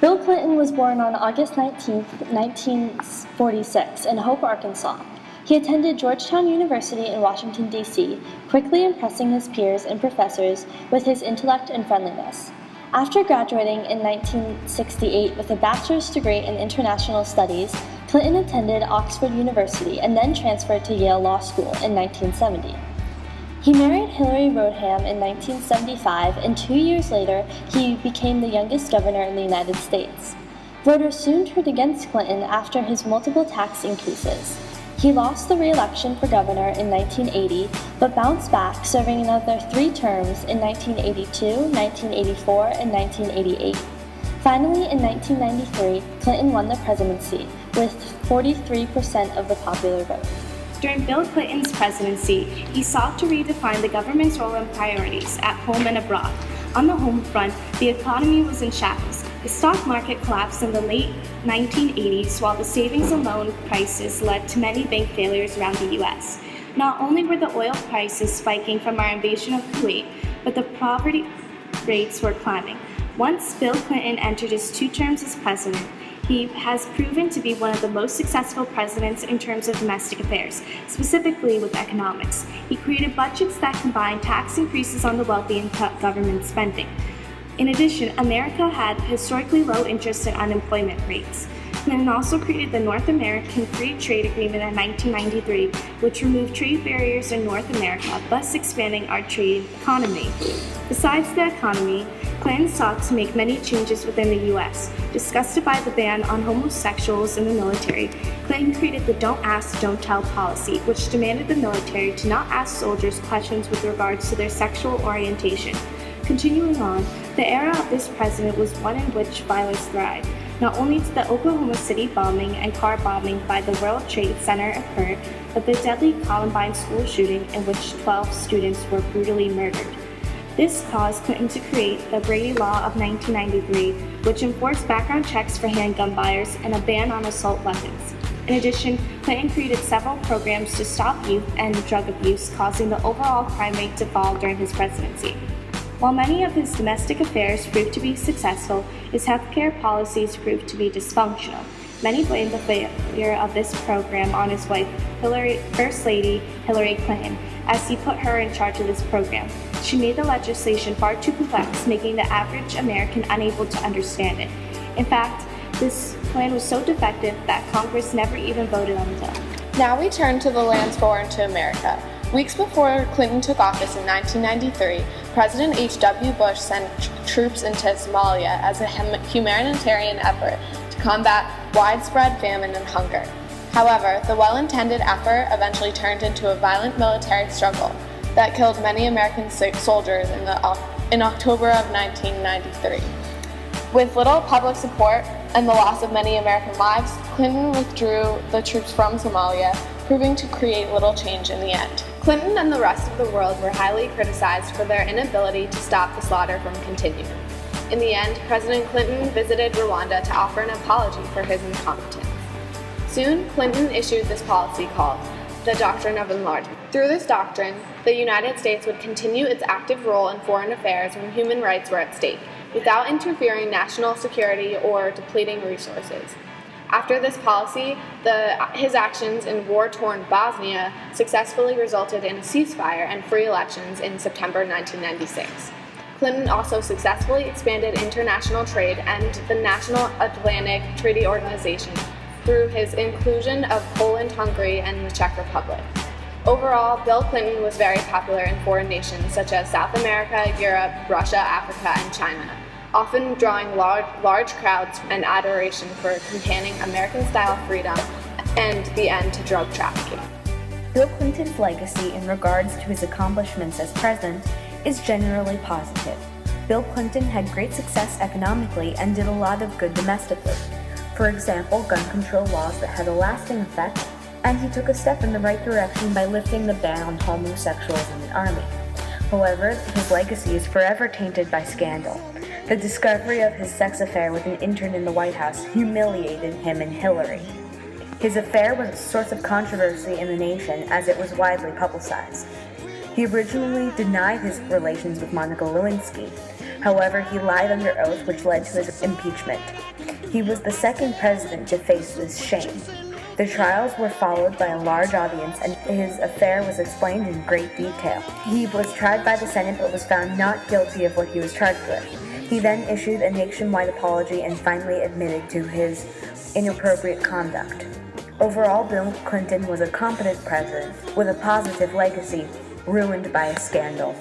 Bill Clinton was born on August 19, 1946, in Hope, Arkansas. He attended Georgetown University in Washington, D.C., quickly impressing his peers and professors with his intellect and friendliness. After graduating in 1968 with a bachelor's degree in international studies, Clinton attended Oxford University and then transferred to Yale Law School in 1970. He married Hillary Rodham in 1975, and 2 years later, he became the youngest governor in the United States. Voters soon turned against Clinton after his multiple tax increases. He lost the re-election for governor in 1980, but bounced back, serving another 3 terms in 1982, 1984, and 1988. Finally, in 1993, Clinton won the presidency with 43% of the popular vote. During Bill Clinton's presidency, he sought to redefine the government's role and priorities at home and abroad. On the home front, the economy was in shambles. The stock market collapsed in the late 1980s, while the savings and loan crisis led to many bank failures around the U.S. Not only were the oil prices spiking from our invasion of Kuwait, but the poverty rates were climbing. Once Bill Clinton entered his 2 terms as president, he has proven to be one of the most successful presidents in terms of domestic affairs, specifically with economics. He created budgets that combined tax increases on the wealthy and cut government spending. In addition, America had historically low interest and unemployment rates. Clinton also created the North American Free Trade Agreement in 1993, which removed trade barriers in North America, thus expanding our trade economy. Besides the economy, Clinton sought to make many changes within the U.S. Disgusted by the ban on homosexuals in the military, Clinton created the Don't Ask, Don't Tell policy, which demanded the military to not ask soldiers questions with regards to their sexual orientation. Continuing on, the era of this president was one in which violence thrived. Not only did the Oklahoma City bombing and car bombing by the World Trade Center occur, but the deadly Columbine school shooting in which 12 students were brutally murdered. This caused Clinton to create the Brady Law of 1993, which enforced background checks for handgun buyers and a ban on assault weapons. In addition, Clinton created several programs to stop youth and drug abuse, causing the overall crime rate to fall during his presidency. While many of his domestic affairs proved to be successful, his healthcare policies proved to be dysfunctional. Many blame the failure of this program on his wife, First Lady Hillary Clinton, as he put her in charge of this program. She made the legislation far too complex, making the average American unable to understand it. In fact, this plan was so defective that Congress never even voted on the bill. Now we turn to the lands foreign to America. Weeks before Clinton took office in 1993, President H.W. Bush sent troops into Somalia as a humanitarian effort to combat widespread famine and hunger. However, the well-intended effort eventually turned into a violent military struggle that killed many American soldiers in October of 1993. With little public support and the loss of many American lives, Clinton withdrew the troops from Somalia, proving to create little change in the end. Clinton and the rest of the world were highly criticized for their inability to stop the slaughter from continuing. In the end, President Clinton visited Rwanda to offer an apology for his incompetence. Soon, Clinton issued this policy called the Doctrine of Enlargement. Through this doctrine, the United States would continue its active role in foreign affairs when human rights were at stake, without interfering national security or depleting resources. After this policy, his actions in war-torn Bosnia successfully resulted in a ceasefire and free elections in September 1996. Clinton also successfully expanded international trade and the National Atlantic Treaty Organization through his inclusion of Poland, Hungary, and the Czech Republic. Overall, Bill Clinton was very popular in foreign nations such as South America, Europe, Russia, Africa, and China, often drawing large crowds and adoration for campaigning American-style freedom and the end to drug trafficking. Bill Clinton's legacy in regards to his accomplishments as president is generally positive. Bill Clinton had great success economically and did a lot of good domestically. For example, gun control laws that had a lasting effect, and he took a step in the right direction by lifting the ban on homosexuals in the Army. However, his legacy is forever tainted by scandal. The discovery of his sex affair with an intern in the White House humiliated him and Hillary. His affair was a source of controversy in the nation as it was widely publicized. He originally denied his relations with Monica Lewinsky, However, he lied under oath, which led to his impeachment. He was the second president to face this shame. The trials were followed by a large audience, and his affair was explained in great detail. He was tried by the Senate but was found not guilty of what he was charged with. He then issued a nationwide apology and finally admitted to his inappropriate conduct. Overall, Bill Clinton was a competent president with a positive legacy, ruined by a scandal.